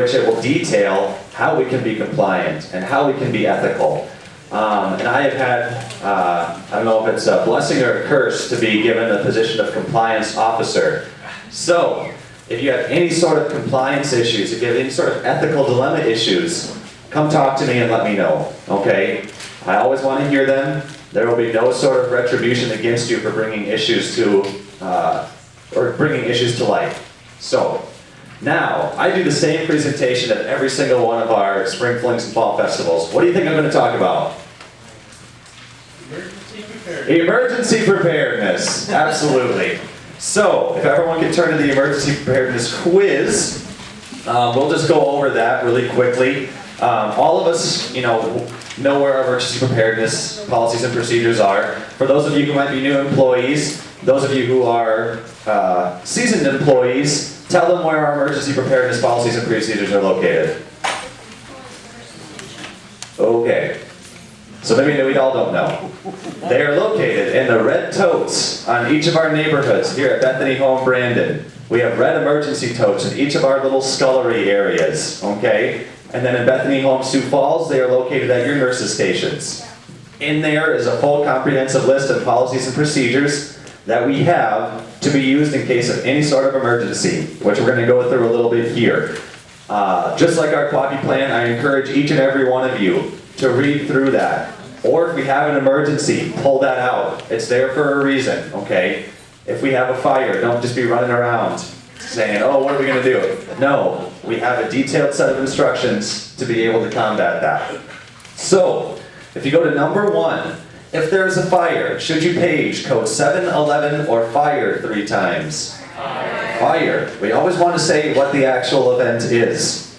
which it will detail how we can be compliant and how we can be ethical. And I have had, I don't know if it's a blessing or a curse to be given the position of compliance officer. So, if you have any sort of compliance issues, if you have any sort of ethical dilemma issues, come talk to me and let me know, okay? I always want to hear them. There will be no sort of retribution against you for bringing issues to, light. So, now, I do the same presentation at every single one of our spring flings and fall festivals. What do you think I'm going to talk about? Emergency preparedness. Emergency preparedness, absolutely. So, if everyone can turn to the emergency preparedness quiz, we'll just go over that really quickly. All of us, know where our emergency preparedness policies and procedures are. For those of you who might be new employees, those of you who are seasoned employees, tell them where our emergency preparedness policies and procedures are located. Okay. So maybe we all don't know. They are located in the red totes on each of our neighborhoods here at Bethany Home Brandon. We have red emergency totes in each of our little scullery areas, okay? And then in Bethany Home Sioux Falls, they are located at your nurses' stations. In there is a full comprehensive list of policies and procedures that we have to be used in case of any sort of emergency, which we're going to go through a little bit here. Just like our QAPI plan, I encourage each and every one of you to read through that. Or if we have an emergency, pull that out. It's there for a reason, okay? If we have a fire, don't just be running around saying, oh, what are we going to do? No, we have a detailed set of instructions to be able to combat that. So, if you go to number 1, if there is a fire, should you page code 711 or fire 3 times? Fire. We always want to say what the actual event is.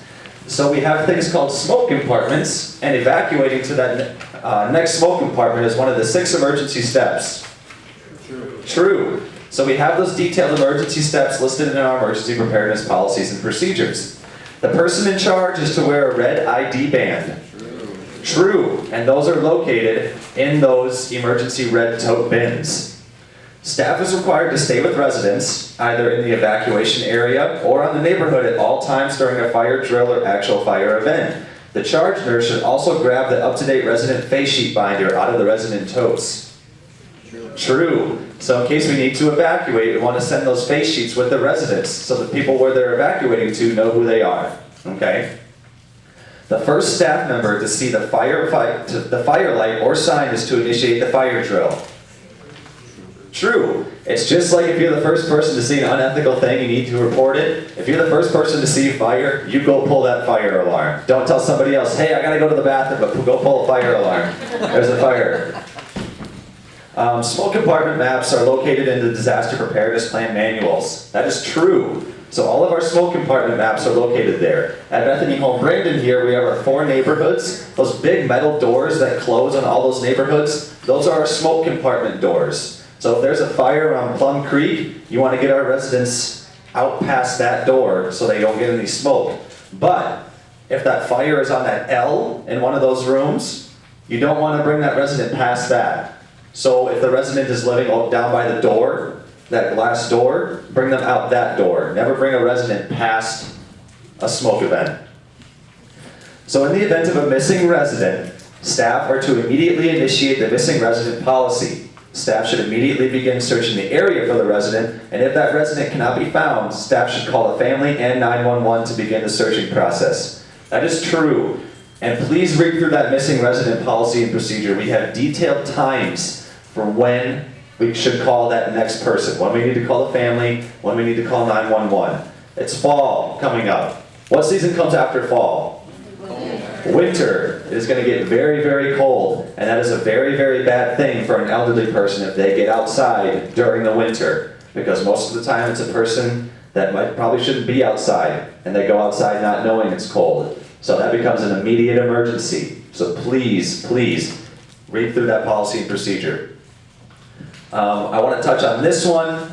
So we have things called smoke compartments, and evacuating to that next smoke compartment is one of the 6 emergency steps. True. So we have those detailed emergency steps listed in our emergency preparedness policies and procedures. The person in charge is to wear a red ID band. True, and those are located in those emergency red tote bins. Staff is required to stay with residents, either in the evacuation area or on the neighborhood at all times during a fire drill or actual fire event. The charge nurse should also grab the up-to-date resident face sheet binder out of the resident totes. True. So in case we need to evacuate, we want to send those face sheets with the residents so the people where they're evacuating to know who they are. Okay? The first staff member to see the fire light or sign is to initiate the fire drill. True. It's just like if you're the first person to see an unethical thing, you need to report it. If you're the first person to see fire, you go pull that fire alarm. Don't tell somebody else, hey, I gotta go to the bathroom, but go pull a fire alarm. There's a fire. Smoke compartment maps are located in the disaster preparedness plan manuals. That is true. So all of our smoke compartment maps are located there. At Bethany Home Brandon here, we have our 4 neighborhoods. Those big metal doors that close on all those neighborhoods, those are our smoke compartment doors. So if there's a fire on Plum Creek, you want to get our residents out past that door so they don't get any smoke. But if that fire is on that L in one of those rooms, you don't want to bring that resident past that. So if the resident is living down by the door, that glass door, bring them out that door. Never bring a resident past a smoke event. So in the event of a missing resident, staff are to immediately initiate the missing resident policy. Staff should immediately begin searching the area for the resident, and if that resident cannot be found, staff should call the family and 911 to begin the searching process. That is true. And please read through that missing resident policy and procedure. We have detailed times for when we should call that next person. When we need to call the family, when we need to call 911. It's fall coming up. What season comes after fall? Winter. It is going to get very, very cold, and that is a very, very bad thing for an elderly person if they get outside during the winter, because most of the time it's a person that probably shouldn't be outside, and they go outside not knowing it's cold. So that becomes an immediate emergency. So please, please, read through that policy and procedure. I want to touch on this one.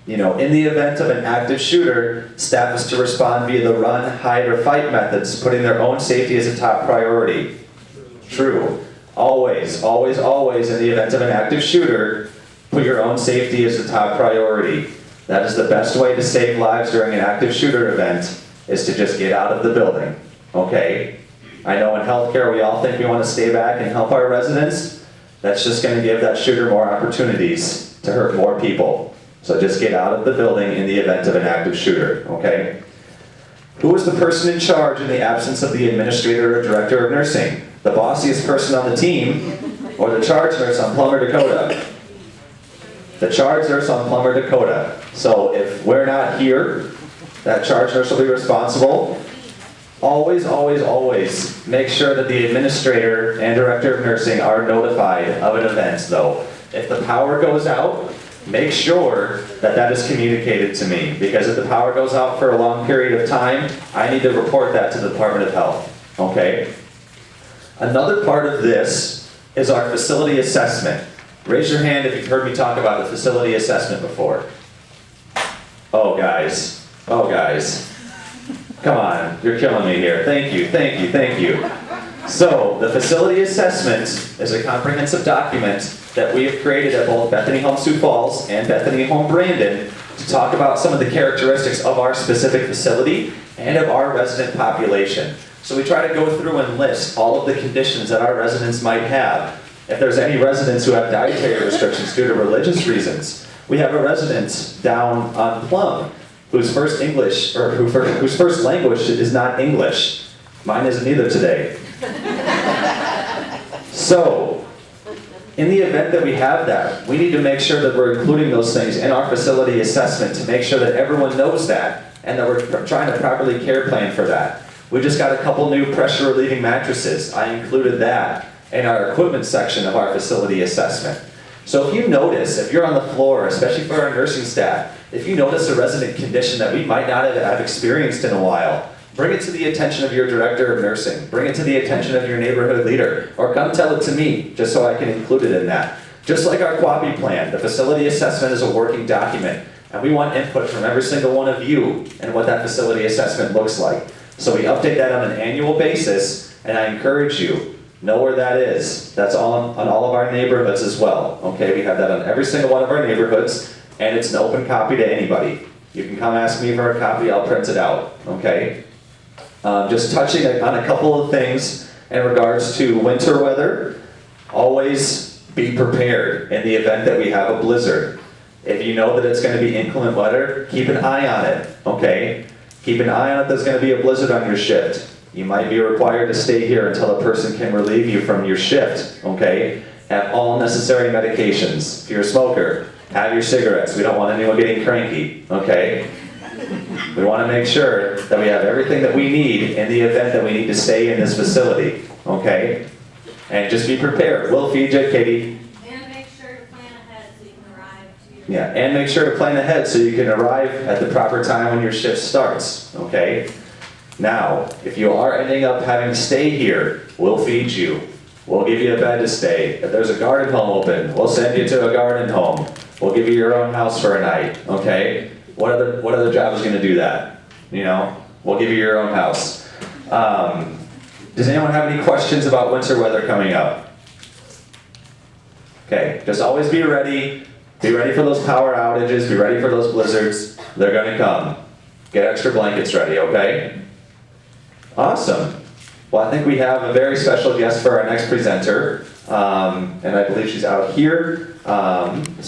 In the event of an active shooter, staff is to respond via the run, hide, or fight methods, putting their own safety as a top priority. True. Always, always, always, in the event of an active shooter, put your own safety as the top priority. That is the best way to save lives during an active shooter event, is to just get out of the building, okay? I know in healthcare we all think we want to stay back and help our residents. That's just going to give that shooter more opportunities to hurt more people. So just get out of the building in the event of an active shooter, okay? Who is the person in charge in the absence of the administrator or director of nursing? The bossiest person on the team, or the charge nurse on Plumber, Dakota? The charge nurse on Plumber, Dakota. So if we're not here, that charge nurse will be responsible. Always, always, always make sure that the administrator and director of nursing are notified of an event, though. If the power goes out, make sure that that is communicated to me, because if the power goes out for a long period of time, I need to report that to the Department of Health, okay? Another part of this is our facility assessment. Raise your hand if you've heard me talk about the facility assessment before. Oh guys, come on, you're killing me here. Thank you, thank you, thank you. So, the facility assessment is a comprehensive document that we have created at both Bethany Home Sioux Falls and Bethany Home Brandon to talk about some of the characteristics of our specific facility and of our resident population. So we try to go through and list all of the conditions that our residents might have. If there's any residents who have dietary restrictions due to religious reasons, we have a resident down on Plum whose first language is not English. Mine isn't either today. So, in the event that we have that, we need to make sure that we're including those things in our facility assessment to make sure that everyone knows that and that we're trying to properly care plan for that. We just got a couple new pressure relieving mattresses. I included that in our equipment section of our facility assessment. So if you notice, if you're on the floor, especially for our nursing staff, if you notice a resident condition that we might not have experienced in a while, bring it to the attention of your director of nursing. Bring it to the attention of your neighborhood leader. Or come tell it to me, just so I can include it in that. Just like our QAPI plan, the facility assessment is a working document. And we want input from every single one of you and what that facility assessment looks like. So we update that on an annual basis, and I encourage you, know where that is. That's on all of our neighborhoods as well. Okay, we have that on every single one of our neighborhoods, and it's an open copy to anybody. You can come ask me for a copy, I'll print it out, okay? Just touching on a couple of things in regards to winter weather. Always be prepared in the event that we have a blizzard. If you know that it's going to be inclement weather, keep an eye on it, okay? Keep an eye on it, there's going to be a blizzard on your shift. You might be required to stay here until a person can relieve you from your shift, okay? Have all necessary medications. If you're a smoker, have your cigarettes. We don't want anyone getting cranky, okay? We want to make sure that we have everything that we need in the event that we need to stay in this facility, okay? And just be prepared. We'll feed you, Katie. And make sure to plan ahead so you can arrive to your... Yeah, and make sure to plan ahead so you can arrive at the proper time when your shift starts, okay? Now, if you are ending up having to stay here, we'll feed you. We'll give you a bed to stay. If there's a garden home open, we'll send you to a garden home. We'll give you your own house for a night, okay? What other job is going to do that? You know, we'll give you your own house. Does anyone have any questions about winter weather coming up? Okay, just always be ready. Be ready for those power outages. Be ready for those blizzards. They're going to come. Get extra blankets ready, okay? Awesome. Well, I think we have a very special guest for our next presenter, and I believe she's out here. So